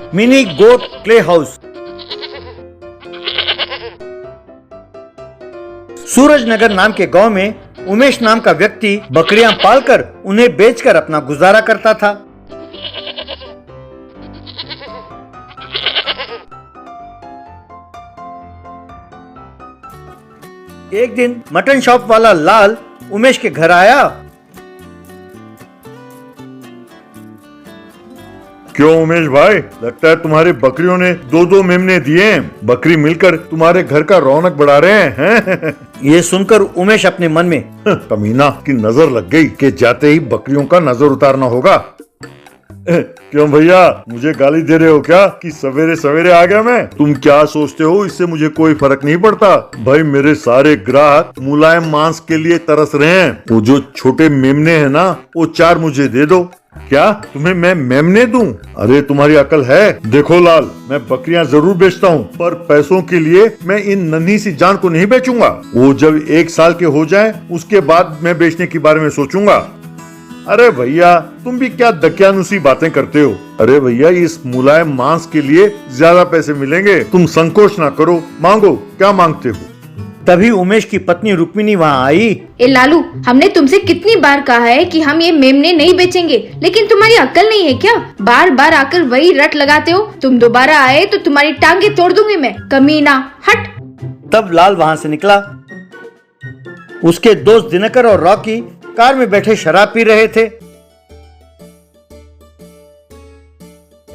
Mini गोट clay house. Surajnagar नाम के गांव में उमेश नाम का व्यक्ति बकरियां पालकर उन्हें बेचकर अपना गुजारा करता था। एक दिन मटन शॉप वाला लाल उमेश के घर आया। क्यों उमेश भाई, लगता है तुम्हारी बकरियों ने दो दो मेमने दिए हैं। बकरी मिलकर तुम्हारे घर का रौनक बढ़ा रहे हैं। ये सुनकर उमेश अपने मन में कमीना की नजर लग गई कि जाते ही बकरियों का नजर उतारना होगा। क्यों भैया, मुझे गाली दे रहे हो क्या कि सवेरे सवेरे आ गया मैं? तुम क्या सोचते हो, इससे मुझे कोई फर्क नहीं पड़ता। भाई मेरे सारे ग्राहक मुलायम मांस के लिए तरस रहे हैं। वो जो छोटे मेमने हैं ना, वो 4 मुझे दे दो। क्या तुम्हें मैं मेमने दूं? अरे तुम्हारी अकल है? देखो लाल, मैं बकरियां जरूर बेचता हूँ, पर पैसों के लिए मैं इन नन्ही सी जान को नहीं बेचूंगा। वो जब 1 साल के हो जाए उसके बाद मैं बेचने के बारे में सोचूंगा। अरे भैया, तुम भी क्या दकियानुसी बातें करते हो। अरे भैया, इस मुलायम मांस के लिए ज्यादा पैसे मिलेंगे। तुम संकोच ना करो, मांगो, क्या मांगते हो? तभी उमेश की पत्नी रुक्मिणी वहाँ आई। ए लालू, हमने तुमसे कितनी बार कहा है कि हम ये मेमने नहीं बेचेंगे, लेकिन तुम्हारी अक्ल नहीं है क्या? बार बार आकर वही रट लगाते हो। तुम दोबारा आए तो तुम्हारी टांगे तोड़ दूंगी मैं, कमीना, हट। तब लाल वहाँ से निकला। उसके दोस्त दिनकर और रॉकी कार में बैठे शराब पी रहे थे।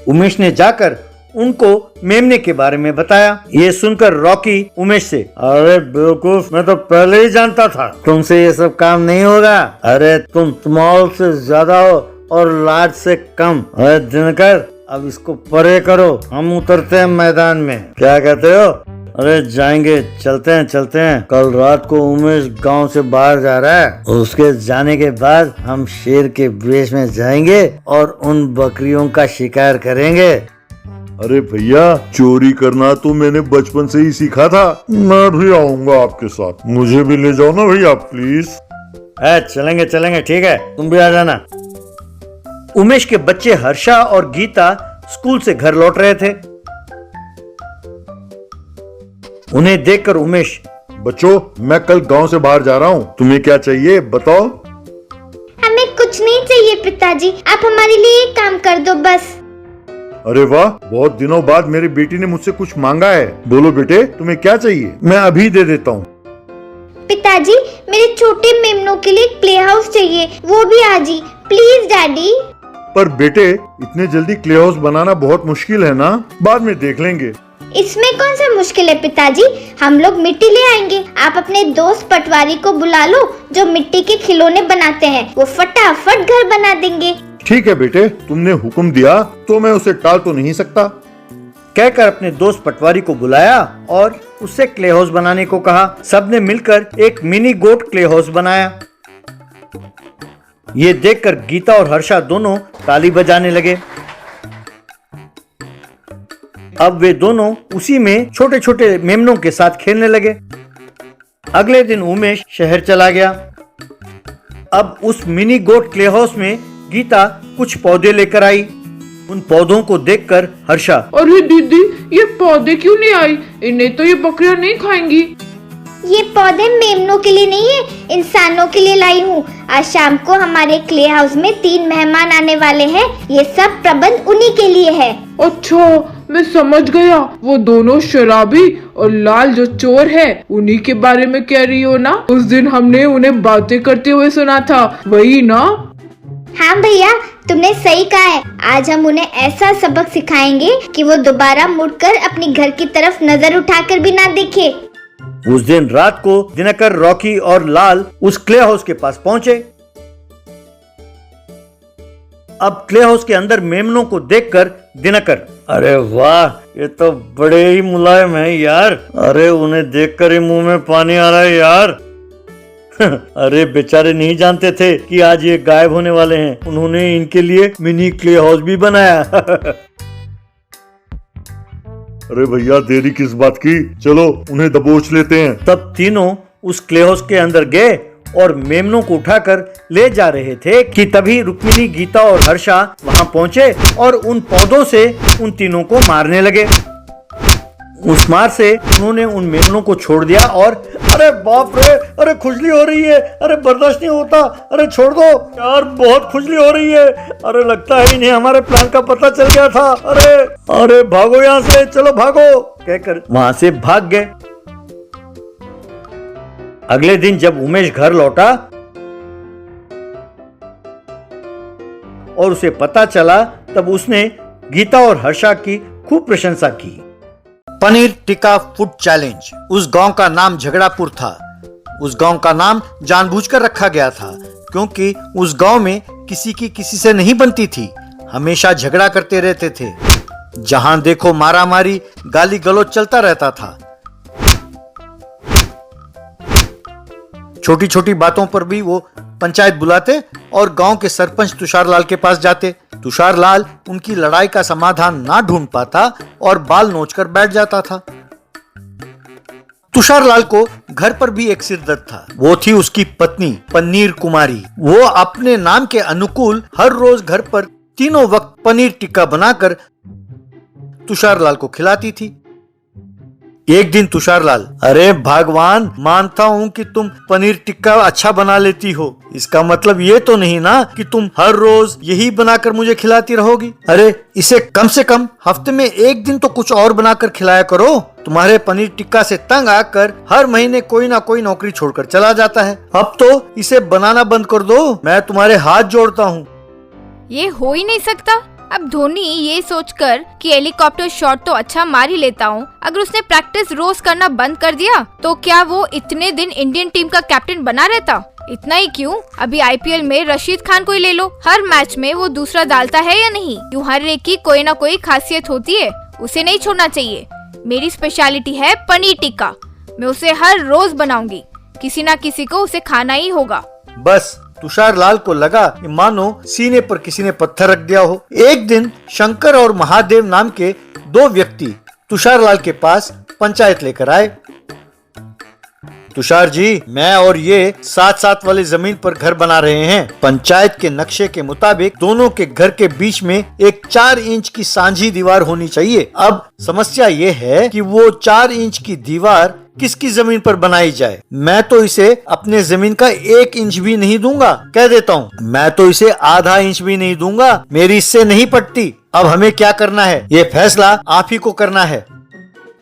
उमेश ने जाकर उनको मेमने के बारे में बताया। ये सुनकर रॉकी उमेश से, अरे बेवकूफ, मैं तो पहले ही जानता था तुमसे ये सब काम नहीं होगा। अरे तुम स्मॉल से ज्यादा हो और लार्ज से कम। अरे दिनकर, अब इसको परे करो, हम उतरते हैं मैदान में। क्या कहते हो? अरे जाएंगे, चलते हैं। कल रात को उमेश गांव से बाहर जा रहा है। उसके जाने के बाद हम शेर के वेश में जाएंगे और उन बकरियों का शिकार करेंगे। अरे भैया, चोरी करना तो मैंने बचपन से ही सीखा था। मैं भी आऊंगा आपके साथ, मुझे भी ले जाओ ना भैया प्लीज। चलेंगे, ठीक है, तुम भी आ जाना। उमेश के बच्चे हर्षा और गीता स्कूल से घर लौट रहे थे। उन्हें देखकर उमेश, बच्चों, मैं कल गांव से बाहर जा रहा हूँ, तुम्हें क्या चाहिए बताओ? हमें कुछ नहीं चाहिए पिताजी, आप हमारे लिए एक काम कर दो बस। अरे वाह, बहुत दिनों बाद मेरी बेटी ने मुझसे कुछ मांगा है। बोलो बेटे, तुम्हें क्या चाहिए? मैं अभी दे देता हूँ। पिताजी, मेरे छोटे मेमनों के लिए एक प्ले हाउस चाहिए, वो भी आज ही, प्लीज डैडी। पर बेटे, इतने जल्दी क्ले हाउस बनाना बहुत मुश्किल है ना, बाद में देख लेंगे। इसमें कौन सा मुश्किल है पिताजी, हम लोग मिट्टी ले आएंगे। आप अपने दोस्त पटवारी को बुला लो जो मिट्टी के खिलौने बनाते हैं, वो फटाफट घर बना देंगे। ठीक है बेटे, तुमने हुक्म दिया तो मैं उसे टाल तो नहीं सकता। कहकर अपने दोस्त पटवारी को बुलाया और उससे क्ले हाउस बनाने को कहा। सबने मिलकर एक मिनी गोट क्ले हाउस बनाया। ये देखकर गीता और हर्षा दोनों ताली बजाने लगे। अब वे दोनों उसी में छोटे छोटे मेमनों के साथ खेलने लगे। अगले दिन उमेश शहर चला गया। अब उस मिनी गोट क्ले हाउस में गीता कुछ पौधे लेकर आई। उन पौधों को देखकर हर्षा, अरे दीदी, ये पौधे क्यों नहीं आई? इन्हें तो ये बकरियां नहीं खाएंगी। ये पौधे मेमनों के लिए नहीं है, इंसानों के लिए लाई हूँ। आज शाम को हमारे क्ले हाउस में 3 मेहमान आने वाले हैं, ये सब प्रबंध उन्हीं के लिए है। अच्छा, मैं समझ गया, वो दोनों शराबी और लाल जो चोर है, उन्हीं के बारे में कह रही हो ना? उस दिन हमने उन्हें बातें करते हुए सुना था, वही ना? हाँ भैया, तुमने सही कहा है। आज हम उन्हें ऐसा सबक सिखाएंगे कि वो दोबारा मुड़कर अपनी घर की तरफ नजर उठाकर भी ना देखे। उस दिन रात को दिनकर, रॉकी और लाल उस क्ले हाउस के पास पहुंचे। अब क्ले हाउस के अंदर मेमनों को देखकर दिनकर, अरे वाह, ये तो बड़े ही मुलायम है यार। अरे उन्हें देखकर ही मुंह में पानी आ रहा है यार। अरे बेचारे नहीं जानते थे कि आज ये गायब होने वाले हैं। उन्होंने इनके लिए मिनी क्ले हाउस भी बनाया। अरे भैया, देरी किस बात की, चलो उन्हें दबोच लेते हैं। तब तीनों उस क्ले हाउस के अंदर गए और मेमनों को उठाकर ले जा रहे थे कि तभी रुक्मिणी, गीता और हर्षा वहां पहुंचे और उन पौधों से उन तीनों को मारने लगे। उस मार से उन्होंने उन मेमनों को छोड़ दिया और अरे बाप रे, अरे खुजली हो रही है, अरे बर्दाश्त नहीं होता, अरे छोड़ दो यार, बहुत खुजली हो रही है, अरे लगता है इन्हें हमारे प्लान का पता चल गया था, अरे अरे भागो यहाँ से, चलो भागो कहकर वहां से भाग गए। अगले दिन जब उमेश घर लौटा और उसे पता चला तब उसने गीता और हर्षा की खूब प्रशंसा की। Paneer tikka food challenge. उस गांव का नाम झगड़ापुर था। उस गांव का नाम जानबूझकर रखा गया था क्योंकि उस गांव में किसी की किसी से नहीं बनती थी। हमेशा झगड़ा करते रहते थे। जहां देखो मारामारी, गाली गलौज चलता रहता था। छोटी छोटी बातों पर भी वो पंचायत बुलाते और गांव के सरपंच तुषारलाल के पास जाते। तुषारलाल उनकी लड़ाई का समाधान ना ढूंढ पाता और बाल नोचकर बैठ जाता था। तुषारलाल को घर पर भी एक सिरदर्द था। वो थी उसकी पत्नी पनीर कुमारी। वो अपने नाम के अनुकूल हर रोज घर पर तीनों वक्त पनीर टिक्का बनाकर तुषारलाल को खिलाती थी। एक दिन तुषारलाल, अरे भगवान, मानता हूँ कि तुम पनीर टिक्का अच्छा बना लेती हो, इसका मतलब ये तो नहीं ना कि तुम हर रोज यही बनाकर मुझे खिलाती रहोगी। अरे इसे कम से कम हफ्ते में एक दिन तो कुछ और बनाकर खिलाया करो। तुम्हारे पनीर टिक्का से तंग आकर हर महीने कोई ना कोई नौकरी छोड़कर चला जाता है। अब तो इसे बनाना बंद कर दो, मैं तुम्हारे हाथ जोड़ता हूँ। ये हो ही नहीं सकता। अब धोनी ये सोचकर कि हेलीकॉप्टर शॉट तो अच्छा मार ही लेता हूँ, अगर उसने प्रैक्टिस रोज करना बंद कर दिया तो क्या वो इतने दिन इंडियन टीम का कैप्टन बना रहता। इतना ही क्यों, अभी आईपीएल में रशीद खान को ही ले लो। हर मैच में वो दूसरा डालता है या नहीं। यूँ हर एक की कोई ना कोई खासियत होती है, उसे नहीं छोड़ना चाहिए। मेरी स्पेशलिटी है पनीर टिक्का, मैं उसे हर रोज बनाऊंगी। किसी ना किसी को उसे खाना ही होगा। बस तुषारलाल को लगा कि मानो सीने पर किसी ने पत्थर रख दिया हो। एक दिन शंकर और महादेव नाम के दो व्यक्ति तुषारलाल के पास पंचायत लेकर आए। तुषार जी, मैं और ये साथ साथ वाली जमीन पर घर बना रहे हैं। पंचायत के नक्शे के मुताबिक दोनों के घर के बीच में एक 4 इंच की सांझी दीवार होनी चाहिए। अब समस्या ये है कि वो 4 इंच की दीवार किसकी जमीन पर बनाई जाए। मैं तो इसे अपने जमीन का 1 इंच भी नहीं दूंगा, कह देता हूँ। मैं तो इसे आधा इंच भी नहीं दूंगा, मेरी इससे नहीं पटती। अब हमें क्या करना है, ये फैसला आप ही को करना है।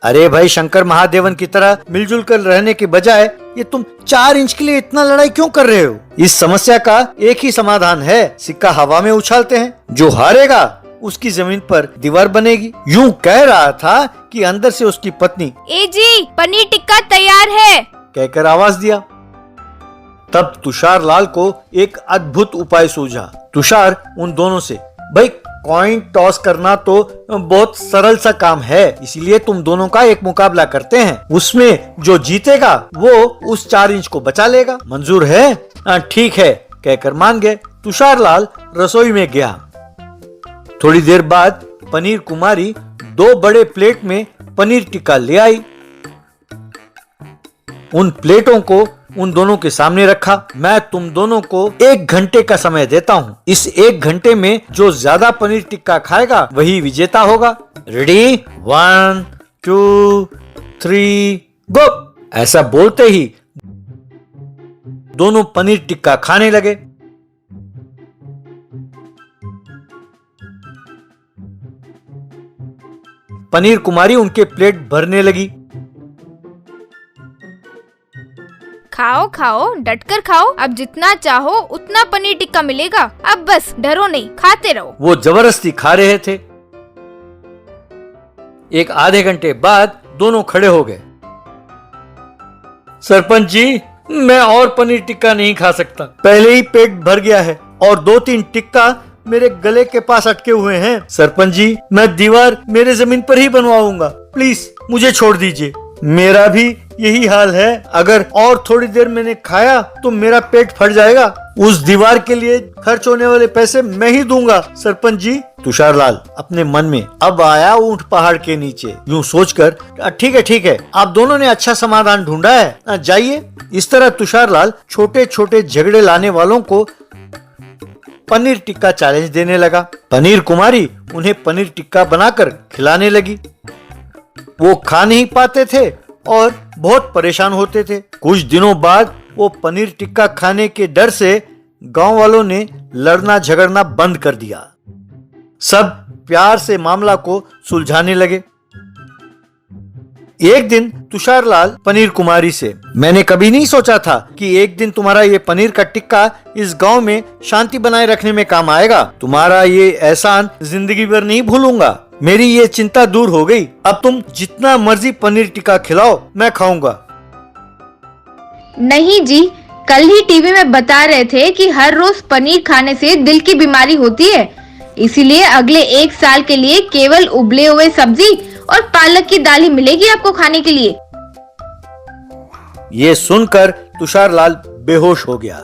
अरे भाई, शंकर महादेवन की तरह मिलजुल कर रहने के बजाय ये तुम 4 इंच के लिए इतना लड़ाई क्यों कर रहे हो। इस समस्या का एक ही समाधान है, सिक्का हवा में उछालते हैं, जो हारेगा उसकी जमीन पर दीवार बनेगी। यूं कह रहा था कि अंदर से उसकी पत्नी, ए जी, पनीर टिक्का तैयार है, कहकर आवाज दिया। तब तुषारलाल को एक अद्भुत उपाय सूझा। तुषार उन दोनों से, भाई कॉइन टॉस करना तो बहुत सरल सा काम है, इसलिए तुम दोनों का एक मुकाबला करते हैं। उसमें जो जीतेगा वो उस 4 इंच को बचा लेगा। मंजूर है? ठीक है, कहकर मान गए। तुषारलाल रसोई में गया। थोड़ी देर बाद पनीर कुमारी 2 बड़े प्लेट में पनीर टिक्का ले आई। उन प्लेटों को उन दोनों के सामने रखा। मैं तुम दोनों को 1 घंटे का समय देता हूँ। इस 1 घंटे में जो ज्यादा पनीर टिक्का खाएगा वही विजेता होगा। रेडी, 1 2 3 गो। ऐसा बोलते ही दोनों पनीर टिक्का खाने लगे। पनीर कुमारी उनके प्लेट भरने लगी। खाओ खाओ, डटकर खाओ, अब जितना चाहो उतना पनीर टिक्का मिलेगा। अब बस डरो नहीं, खाते रहो। वो जबरदस्ती खा रहे थे। एक आधे घंटे बाद दोनों खड़े हो गए। सरपंच जी, मैं और पनीर टिक्का नहीं खा सकता, पहले ही पेट भर गया है और 2-3 टिक्का मेरे गले के पास अटके हुए हैं। सरपंच जी, मैं दीवार मेरे जमीन पर ही बनवाऊंगा, प्लीज मुझे छोड़ दीजिए। मेरा भी यही हाल है, अगर और थोड़ी देर मैंने खाया तो मेरा पेट फट जाएगा। उस दीवार के लिए खर्च होने वाले पैसे मैं ही दूंगा सरपंच जी। तुषारलाल अपने मन में, अब आया ऊंट पहाड़ के नीचे, यूं सोचकर ठीक है, आप दोनों ने अच्छा समाधान ढूंढा है, जाइए। इस तरह तुषारलाल छोटे छोटे झगड़े लाने वालों को पनीर टिक्का चैलेंज देने लगा। पनीर कुमारी उन्हें पनीर टिक्का बनाकर खिलाने लगी। वो खा नहीं पाते थे और बहुत परेशान होते थे। कुछ दिनों बाद वो पनीर टिक्का खाने के डर से गांव वालों ने लड़ना झगड़ना बंद कर दिया। सब प्यार से मामला को सुलझाने लगे। एक दिन तुषारलाल पनीर कुमारी से, मैंने कभी नहीं सोचा था कि एक दिन तुम्हारा ये पनीर का टिक्का इस गांव में शांति बनाए रखने में काम आएगा। तुम्हारा ये एहसान जिंदगी भर नहीं भूलूंगा। मेरी ये चिंता दूर हो गई। अब तुम जितना मर्जी पनीर टिक्का खिलाओ, मैं खाऊंगा। नहीं जी, कल ही टीवी में बता रहे थे कि हर रोज पनीर खाने से दिल की बीमारी होती है, इसीलिए अगले 1 साल के लिए केवल उबले हुए सब्जी और पालक की दाल ही मिलेगी आपको खाने के लिए। ये सुनकर तुषारलाल बेहोश हो गया।